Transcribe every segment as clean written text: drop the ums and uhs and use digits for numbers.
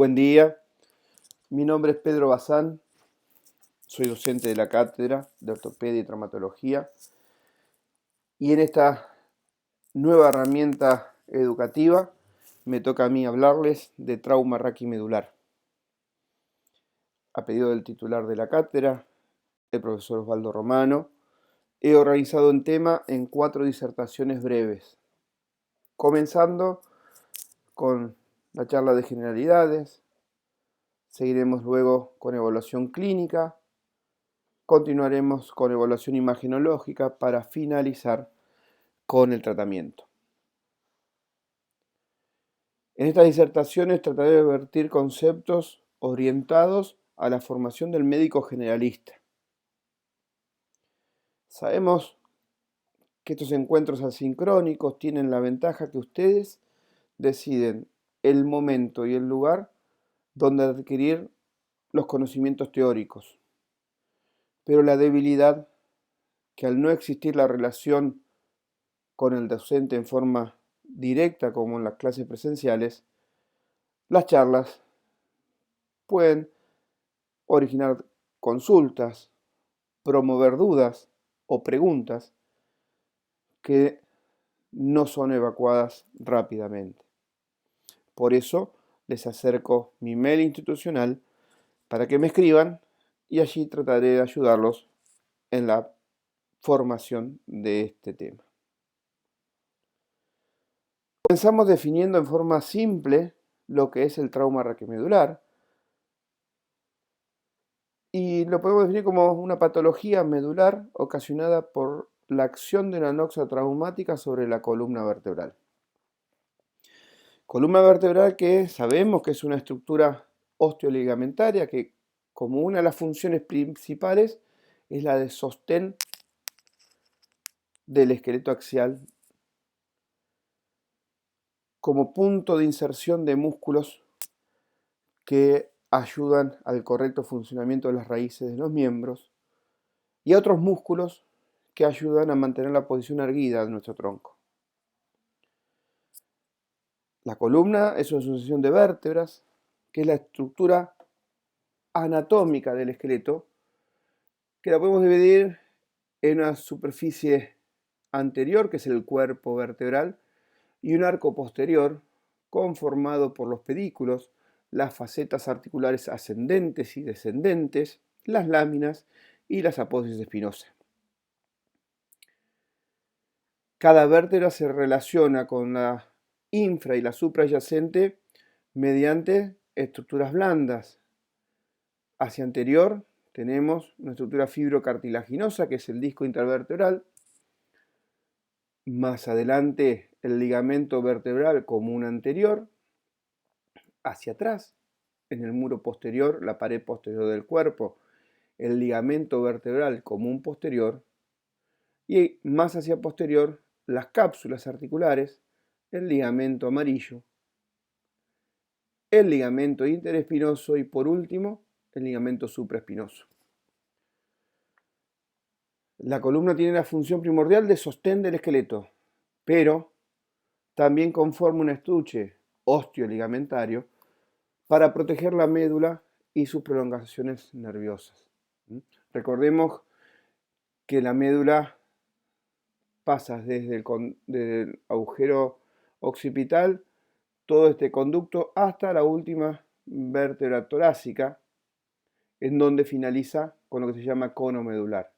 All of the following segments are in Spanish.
Buen día, mi nombre es Pedro Bazán, soy docente de la Cátedra de Ortopedia y Traumatología y en esta nueva herramienta educativa me toca a mí hablarles de trauma raquimedular. A pedido del titular de la cátedra, el profesor Osvaldo Romano, he organizado un tema en 4 disertaciones breves, comenzando con la charla de generalidades, seguiremos luego con evaluación clínica, continuaremos con evaluación imagenológica para finalizar con el tratamiento. En estas disertaciones trataré de vertir conceptos orientados a la formación del médico generalista. Sabemos que estos encuentros asincrónicos tienen la ventaja que ustedes deciden el momento y el lugar donde adquirir los conocimientos teóricos. Pero la debilidad que al no existir la relación con el docente en forma directa como en las clases presenciales, las charlas pueden originar consultas, promover dudas o preguntas que no son evacuadas rápidamente. Por eso les acerco mi mail institucional para que me escriban y allí trataré de ayudarlos en la formación de este tema. Comenzamos definiendo en forma simple lo que es el trauma raquimedular y lo podemos definir como una patología medular ocasionada por la acción de una anoxia traumática sobre la columna vertebral. Columna vertebral que sabemos que es una estructura osteoligamentaria que, como una de las funciones principales, es la de sostén del esqueleto axial como punto de inserción de músculos que ayudan al correcto funcionamiento de las raíces de los miembros y a otros músculos que ayudan a mantener la posición erguida de nuestro tronco. La columna es una sucesión de vértebras, que es la estructura anatómica del esqueleto, que la podemos dividir en una superficie anterior, que es el cuerpo vertebral, y un arco posterior, conformado por los pedículos, las facetas articulares ascendentes y descendentes, las láminas y las apófisis espinosas. Cada vértebra se relaciona con la infra y la suprayacente mediante estructuras blandas. Hacia anterior tenemos una estructura fibrocartilaginosa, que es el disco intervertebral. Más adelante el ligamento vertebral común anterior. Hacia atrás, en el muro posterior, la pared posterior del cuerpo, el ligamento vertebral común posterior. Y más hacia posterior, las cápsulas articulares, el ligamento amarillo, el ligamento interespinoso y por último, el ligamento supraespinoso. La columna tiene la función primordial de sostén del esqueleto, pero también conforma un estuche osteoligamentario para proteger la médula y sus prolongaciones nerviosas. Recordemos que la médula pasa desde el agujero occipital, todo este conducto, hasta la última vértebra torácica, en donde finaliza con lo que se llama cono medular.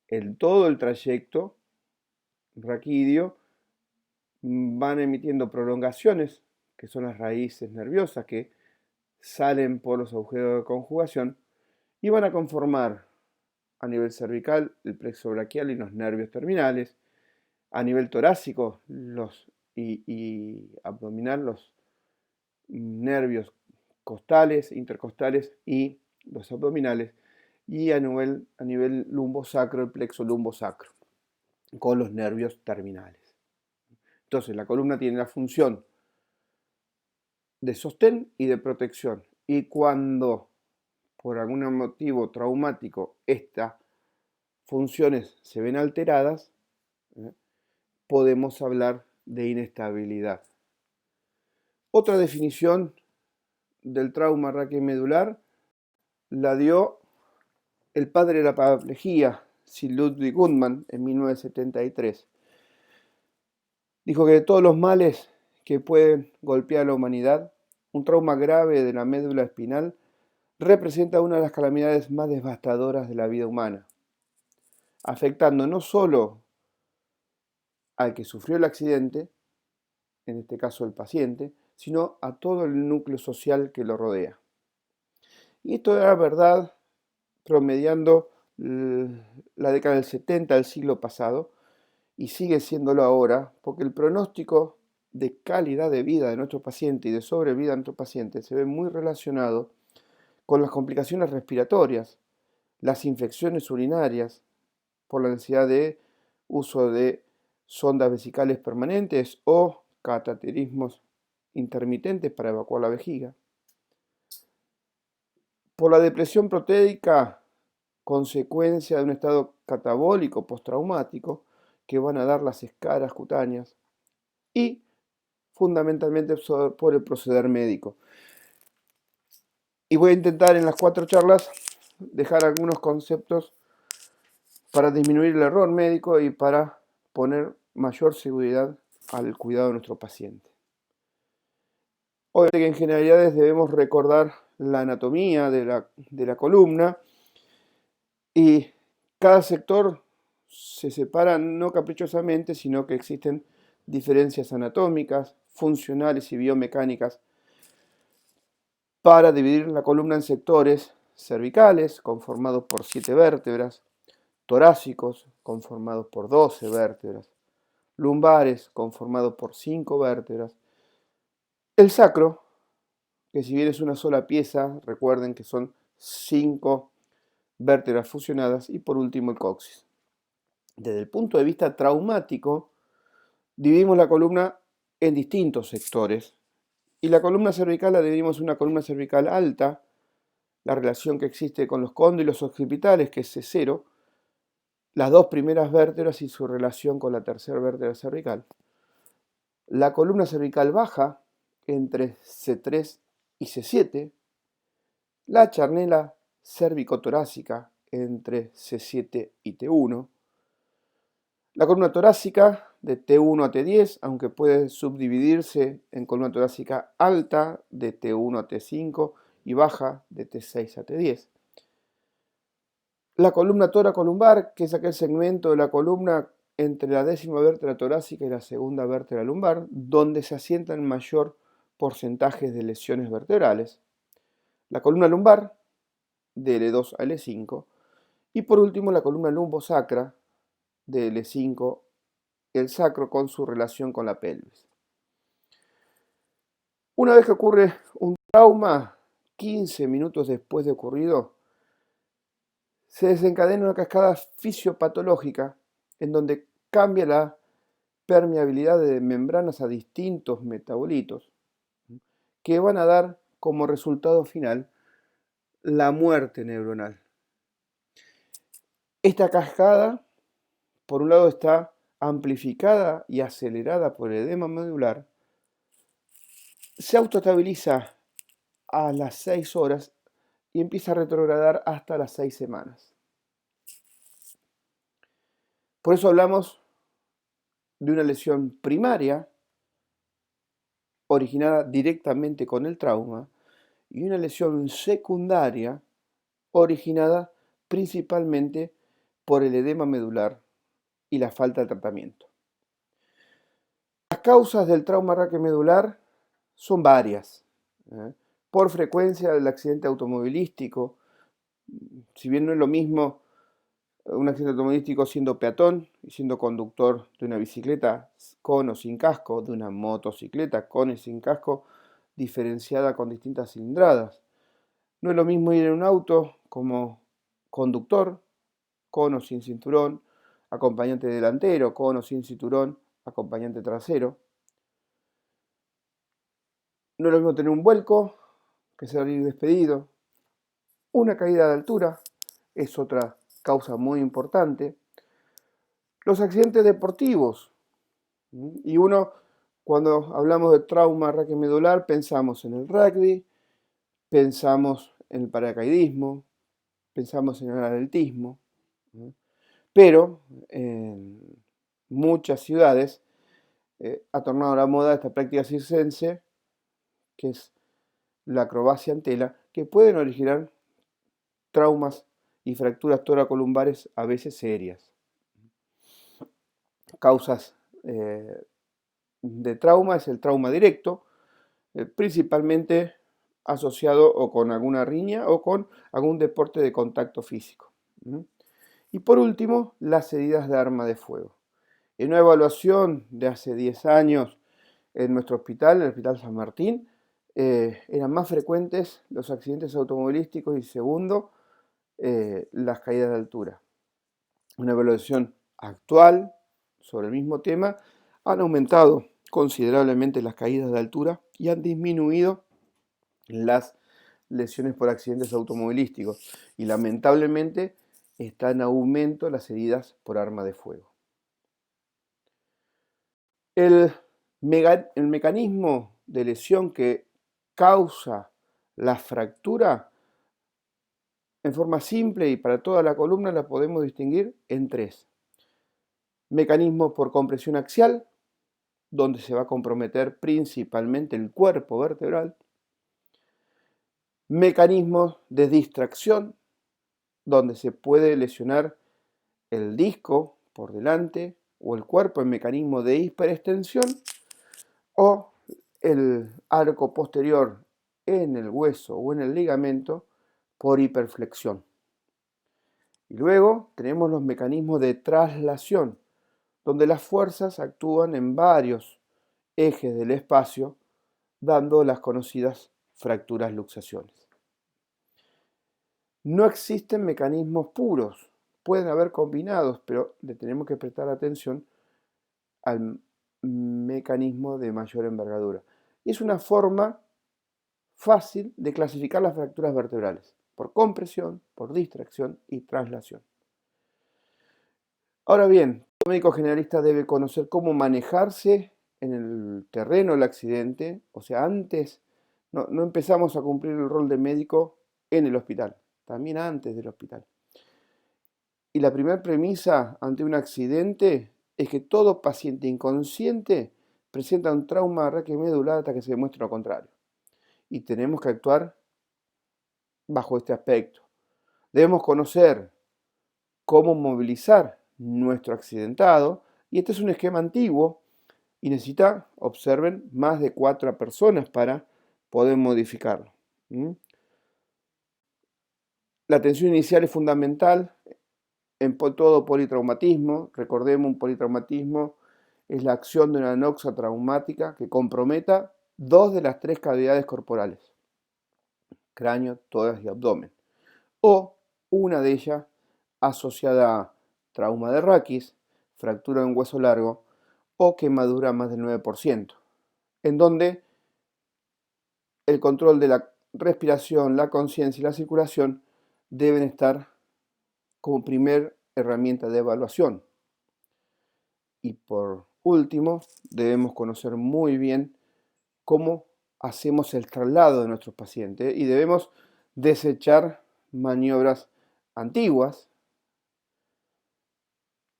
En todo el trayecto raquídeo van emitiendo prolongaciones, que son las raíces nerviosas que salen por los agujeros de conjugación y van a conformar a nivel cervical el plexo braquial y los nervios terminales, a nivel torácico y abdominal los nervios costales, intercostales y los abdominales, y a nivel lumbosacro el plexo lumbosacro con los nervios terminales. Entonces la columna tiene la función de sostén y de protección, y cuando por algún motivo traumático estas funciones se ven alteradas, podemos hablar de inestabilidad. Otra definición del trauma raquimedular la dio el padre de la apoplejía, Sir Ludwig Guttmann, en 1973. Dijo que de todos los males que pueden golpear a la humanidad, un trauma grave de la médula espinal representa una de las calamidades más devastadoras de la vida humana, afectando no solo al que sufrió el accidente, en este caso el paciente, sino a todo el núcleo social que lo rodea. Y esto era verdad promediando la década del 70 del siglo pasado, y sigue siéndolo ahora, porque el pronóstico de calidad de vida de nuestro paciente y de sobrevida de nuestro paciente se ve muy relacionado con las complicaciones respiratorias, las infecciones urinarias, por la necesidad de uso de sondas vesicales permanentes o cateterismos intermitentes para evacuar la vejiga, por la depresión protéica, consecuencia de un estado catabólico postraumático, que van a dar las escaras cutáneas, y fundamentalmente por el proceder médico. Y voy a intentar en las 4 charlas dejar algunos conceptos para disminuir el error médico y para poner mayor seguridad al cuidado de nuestro paciente. Obviamente que en generalidades debemos recordar la anatomía de la columna, y cada sector se separa no caprichosamente, sino que existen diferencias anatómicas, funcionales y biomecánicas para dividir la columna en sectores cervicales, conformados por 7 vértebras, torácicos, conformados por 12 vértebras, lumbares, conformados por 5 vértebras, el sacro, que si bien es una sola pieza, recuerden que son 5 vértebras fusionadas, y por último el coxis. Desde el punto de vista traumático, dividimos la columna en distintos sectores, y la columna cervical la dividimos en una columna cervical alta, la relación que existe con los cóndilos occipitales, que es C0, las 2 primeras vértebras y su relación con la tercera vértebra cervical. La columna cervical baja, entre C3 y C7, la charnela cervicotorácica, entre C7 y T1, la columna torácica de T1 a T10, aunque puede subdividirse en columna torácica alta de T1 a T5 y baja de T6 a T10. La columna toracolumbar, que es aquel segmento de la columna entre la 10ª vértebra torácica y la 2ª vértebra lumbar, donde se asientan mayor porcentajes de lesiones vertebrales. La columna lumbar, de L2 a L5. Y por último, la columna lumbosacra, de L5, el sacro con su relación con la pelvis. Una vez que ocurre un trauma, 15 minutos después de ocurrido, se desencadena una cascada fisiopatológica en donde cambia la permeabilidad de membranas a distintos metabolitos, que van a dar como resultado final la muerte neuronal. Esta cascada, por un lado, está amplificada y acelerada por el edema medular, se autoestabiliza a las 6 horas y empieza a retrogradar hasta las 6 semanas. Por eso hablamos de una lesión primaria originada directamente con el trauma y una lesión secundaria originada principalmente por el edema medular y la falta de tratamiento. Las causas del trauma raquimedular son varias. Por frecuencia del accidente automovilístico, si bien no es lo mismo un accidente automovilístico siendo peatón y siendo conductor de una bicicleta con o sin casco, de una motocicleta con y sin casco, diferenciada con distintas cilindradas. No es lo mismo ir en un auto como conductor, con o sin cinturón, acompañante delantero, con o sin cinturón, acompañante trasero. No es lo mismo tener un vuelco que salir despedido. Una caída de altura es otra causa muy importante. Los accidentes deportivos. Y uno, cuando hablamos de trauma raquimedular, pensamos en el rugby, pensamos en el paracaidismo, pensamos en el atletismo, ¿no? Pero en muchas ciudades ha tornado a la moda esta práctica circense, que es la acrobacia en tela, que pueden originar traumas y fracturas toracolumbares a veces serias. Causas de trauma es el trauma directo, principalmente asociado o con alguna riña o con algún deporte de contacto físico. Y por último, las heridas de arma de fuego. En una evaluación de hace 10 años en nuestro hospital, en el Hospital San Martín, eran más frecuentes los accidentes automovilísticos y segundo, las caídas de altura. Una evaluación actual sobre el mismo tema han aumentado considerablemente las caídas de altura y han disminuido las lesiones por accidentes automovilísticos y lamentablemente está en aumento las heridas por arma de fuego. El mecanismo de lesión que causa la fractura en forma simple y para toda la columna la podemos distinguir en tres. Mecanismo por compresión axial, donde se va a comprometer principalmente el cuerpo vertebral. Mecanismos de distracción, donde se puede lesionar el disco por delante o el cuerpo en mecanismo de hiperextensión o el arco posterior en el hueso o en el ligamento por hiperflexión. Y luego tenemos los mecanismos de traslación, donde las fuerzas actúan en varios ejes del espacio, dando las conocidas fracturas luxaciones. No existen mecanismos puros, pueden haber combinados, pero le tenemos que prestar atención al mecanismo de mayor envergadura. Y es una forma fácil de clasificar las fracturas vertebrales, por compresión, por distracción y traslación. Ahora bien, todo médico generalista debe conocer cómo manejarse en el terreno del accidente, o sea, antes no empezamos a cumplir el rol de médico en el hospital, también antes del hospital. Y la primera premisa ante un accidente es que todo paciente inconsciente presenta un trauma raquiomedular hasta que se demuestre lo contrario. Y tenemos que actuar bajo este aspecto. Debemos conocer cómo movilizar nuestro accidentado, y este es un esquema antiguo y necesita, observen, más de 4 personas para poder modificarlo. La atención inicial es fundamental en todo politraumatismo. Recordemos, un politraumatismo es la acción de una anoxia traumática que comprometa 2 de las 3 cavidades corporales, cráneo, tórax y abdomen, o una de ellas asociada a trauma de raquis, fractura de un hueso largo o quemadura más del 9%, en donde el control de la respiración, la conciencia y la circulación deben estar como primer herramienta de evaluación. Y por último, debemos conocer muy bien cómo hacemos el traslado de nuestros pacientes y debemos desechar maniobras antiguas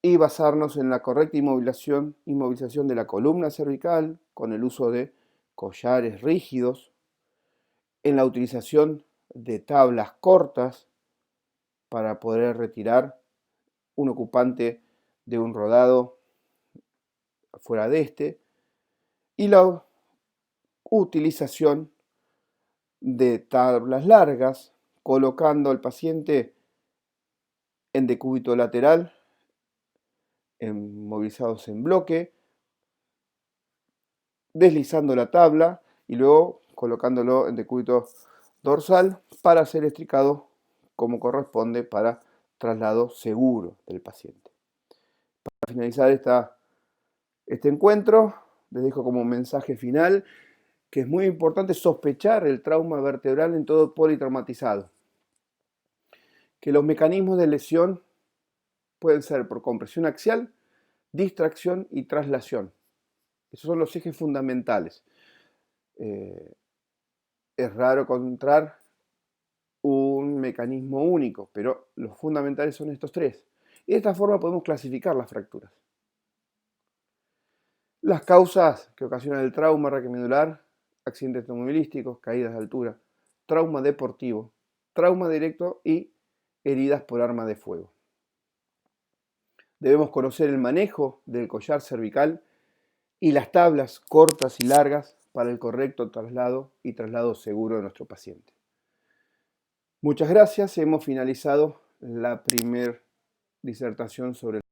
y basarnos en la correcta inmovilización de la columna cervical con el uso de collares rígidos, en la utilización de tablas cortas para poder retirar un ocupante de un rodado fuera de este, y la utilización de tablas largas, colocando al paciente en decúbito lateral, movilizados en bloque, deslizando la tabla y luego colocándolo en decúbito dorsal para ser estricado como corresponde para traslado seguro del paciente. Para finalizar este encuentro, les dejo como mensaje final que es muy importante sospechar el trauma vertebral en todo politraumatizado. Que los mecanismos de lesión pueden ser por compresión axial, distracción y traslación. Esos son los ejes fundamentales. es raro encontrar un mecanismo único, pero los fundamentales son estos tres. Y de esta forma podemos clasificar las fracturas. Las causas que ocasionan el trauma raquimedular: accidentes automovilísticos, caídas de altura, trauma deportivo, trauma directo y heridas por arma de fuego. Debemos conocer el manejo del collar cervical y las tablas cortas y largas para el correcto traslado y traslado seguro de nuestro paciente. Muchas gracias, hemos finalizado la primera disertación sobre